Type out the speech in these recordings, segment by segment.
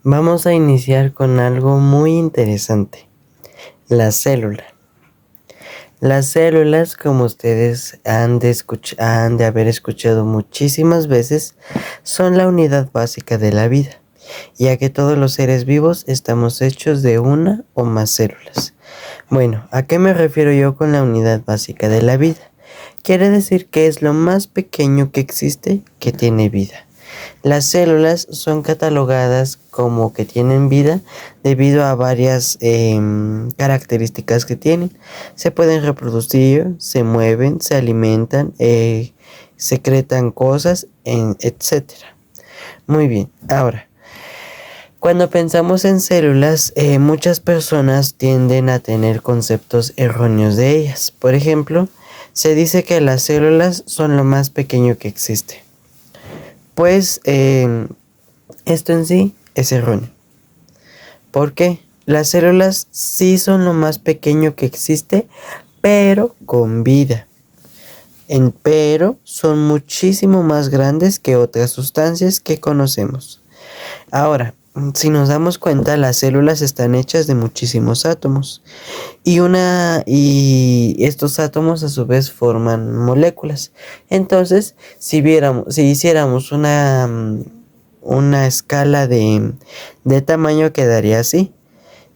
Vamos a iniciar con algo muy interesante, la célula. Las células, como ustedes han de haber escuchado muchísimas veces, son la unidad básica de la vida, ya que todos los seres vivos estamos hechos de una o más células. Bueno, ¿a qué me refiero yo con la unidad básica de la vida? Quiere decir que es lo más pequeño que existe que tiene vida. Las células son catalogadas como que tienen vida debido a varias características que tienen. Se pueden reproducir, se mueven, se alimentan, secretan cosas, etcétera. Muy bien, ahora, cuando pensamos en células, muchas personas tienden a tener conceptos erróneos de ellas. Por ejemplo, se dice que las células son lo más pequeño que existe. Pues esto en sí es erróneo. ¿Por qué? Las células sí son lo más pequeño que existe, pero con vida. Pero son muchísimo más grandes que otras sustancias que conocemos. Ahora, si nos damos cuenta, las células están hechas de muchísimos átomos. Y estos átomos a su vez forman moléculas. Entonces, si hiciéramos una escala de tamaño, quedaría así.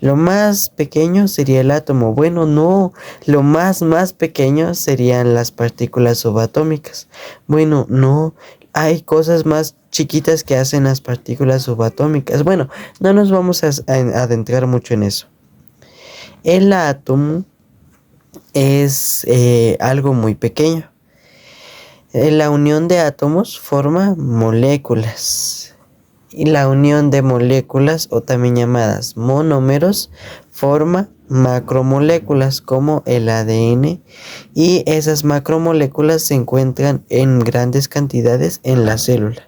Lo más pequeño sería el átomo. Bueno, no, lo más pequeño serían las partículas subatómicas. Bueno, no, hay cosas más chiquitas que hacen las partículas subatómicas. Bueno, no nos vamos a adentrar mucho en eso. El átomo es algo muy pequeño. La unión de átomos forma moléculas. Y la unión de moléculas, o también llamadas monómeros, forma macromoléculas como el ADN. Y esas macromoléculas se encuentran en grandes cantidades en la célula.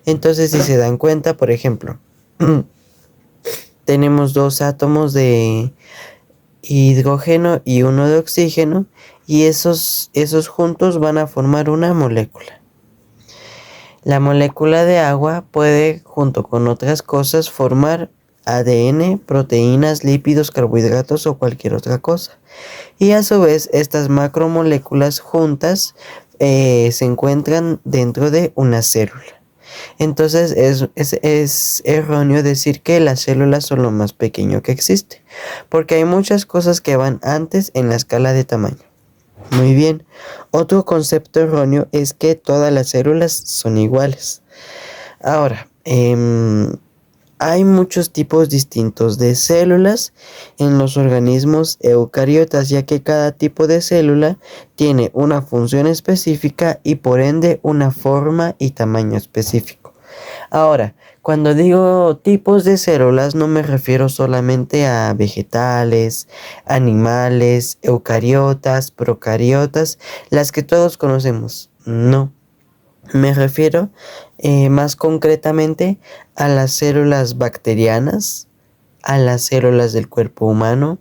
Entonces, si se dan cuenta, por ejemplo, tenemos dos átomos de hidrógeno y uno de oxígeno, y esos juntos van a formar una molécula. La molécula de agua puede, junto con otras cosas, formar ADN, proteínas, lípidos, carbohidratos o cualquier otra cosa. Y a su vez, estas macromoléculas juntas se encuentran dentro de una célula. Entonces es erróneo decir que las células son lo más pequeño que existe, porque hay muchas cosas que van antes en la escala de tamaño. Muy bien, otro concepto erróneo es que todas las células son iguales. Ahora, hay muchos tipos distintos de células en los organismos eucariotas, ya que cada tipo de célula tiene una función específica y por ende una forma y tamaño específico. Ahora, cuando digo tipos de células no me refiero solamente a vegetales, animales, eucariotas, procariotas, las que todos conocemos. No. Me refiero más concretamente a las células bacterianas, a las células del cuerpo humano.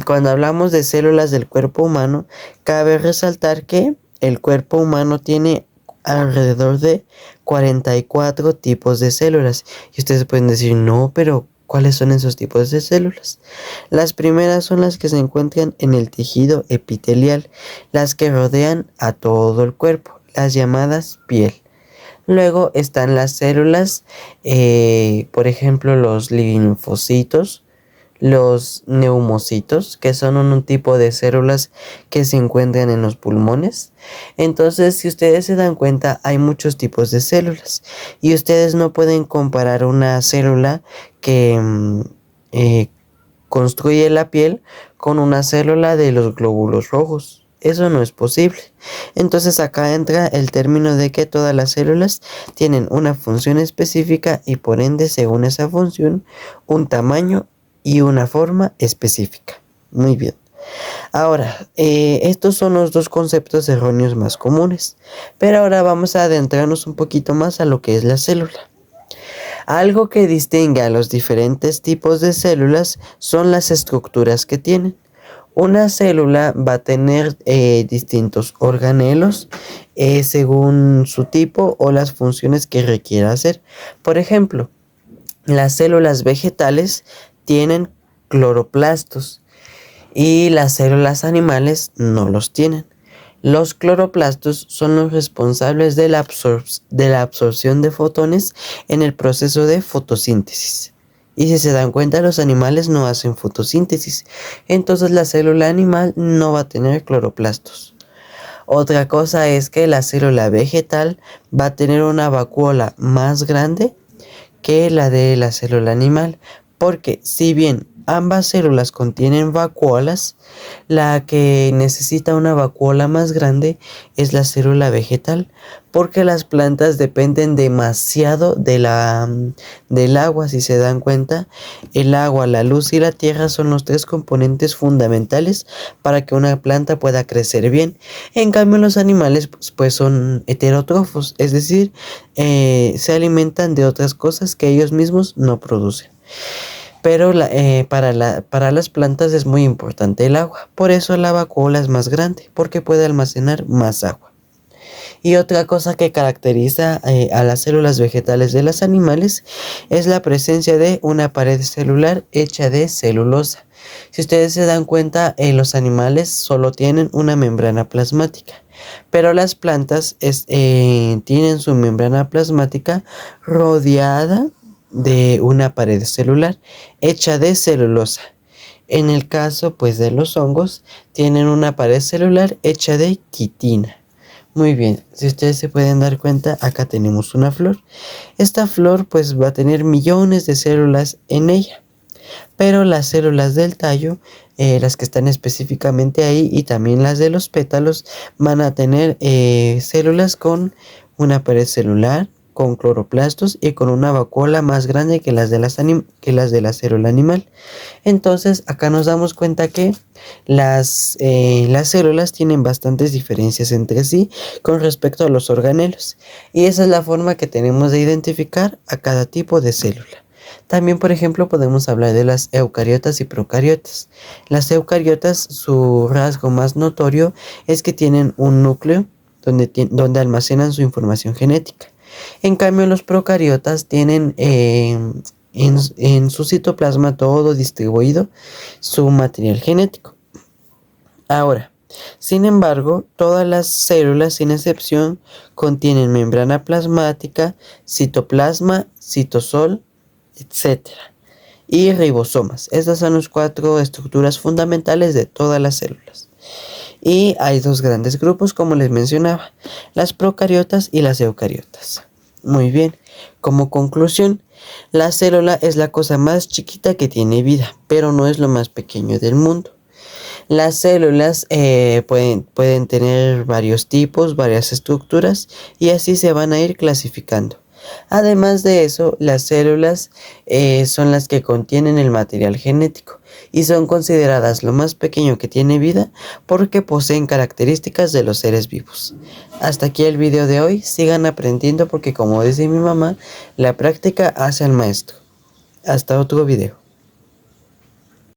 Cuando hablamos de células del cuerpo humano, cabe resaltar que el cuerpo humano tiene alrededor de 44 tipos de células. Y ustedes pueden decir, no, pero ¿cuáles son esos tipos de células? Las primeras son las que se encuentran en el tejido epitelial, las que rodean a todo el cuerpo, las llamadas piel. Luego están las células, por ejemplo, los linfocitos, los neumocitos, que son un tipo de células que se encuentran en los pulmones. Entonces, si ustedes se dan cuenta, hay muchos tipos de células y ustedes no pueden comparar una célula que construye la piel con una célula de los glóbulos rojos. Eso no es posible. Entonces acá entra el término de que todas las células tienen una función específica y por ende, según esa función, un tamaño y una forma específica. Muy bien. Ahora, estos son los dos conceptos erróneos más comunes. Pero ahora vamos a adentrarnos un poquito más a lo que es la célula. Algo que distingue a los diferentes tipos de células son las estructuras que tienen. Una célula va a tener distintos organelos según su tipo o las funciones que requiera hacer. Por ejemplo, Las células vegetales tienen cloroplastos y las células animales no los tienen. Los cloroplastos son los responsables de la absorción de fotones en el proceso de fotosíntesis. Y si se dan cuenta, los animales no hacen fotosíntesis, entonces la célula animal no va a tener cloroplastos. Otra cosa es que la célula vegetal va a tener una vacuola más grande que la de la célula animal, porque si bien ambas células contienen vacuolas, la que necesita una vacuola más grande es la célula vegetal, porque las plantas dependen demasiado del agua. Si se dan cuenta, el agua, la luz y la tierra son los tres componentes fundamentales para que una planta pueda crecer bien. En cambio, los animales pues son heterótrofos, es decir, se alimentan de otras cosas que ellos mismos no producen. Pero para las plantas es muy importante el agua. Por eso la vacuola es más grande, porque puede almacenar más agua. Y otra cosa que caracteriza a las células vegetales de los animales es la presencia de una pared celular hecha de celulosa. Si ustedes se dan cuenta, los animales solo tienen una membrana plasmática, pero las plantas tienen su membrana plasmática rodeada de una pared celular hecha de celulosa. En el caso pues de los hongos, tienen una pared celular hecha de quitina. Muy bien, si ustedes se pueden dar cuenta, acá tenemos una flor. Esta flor pues va a tener millones de células en ella, pero las células del tallo, las que están específicamente ahí, y también las de los pétalos, van a tener células con una pared celular, con cloroplastos y con una vacuola más grande que las de la célula animal. Entonces acá nos damos cuenta que las células tienen bastantes diferencias entre sí con respecto a los organelos, y esa es la forma que tenemos de identificar a cada tipo de célula. También, por ejemplo, podemos hablar de las eucariotas y procariotas. Las eucariotas, su rasgo más notorio es que tienen un núcleo donde almacenan su información genética. En cambio, los procariotas tienen en su citoplasma todo distribuido su material genético. Ahora, sin embargo, todas las células, sin excepción, contienen membrana plasmática, citoplasma, citosol, etc. y ribosomas. Estas son las 4 estructuras fundamentales de todas las células. Y hay 2 grandes grupos, como les mencionaba, las procariotas y las eucariotas. Muy bien, como conclusión, la célula es la cosa más chiquita que tiene vida, pero no es lo más pequeño del mundo. Las células pueden tener varios tipos, varias estructuras, y así se van a ir clasificando. Además de eso, las células son las que contienen el material genético y son consideradas lo más pequeño que tiene vida porque poseen características de los seres vivos. Hasta aquí el video de hoy. Sigan aprendiendo porque, como dice mi mamá, la práctica hace al maestro. Hasta otro video.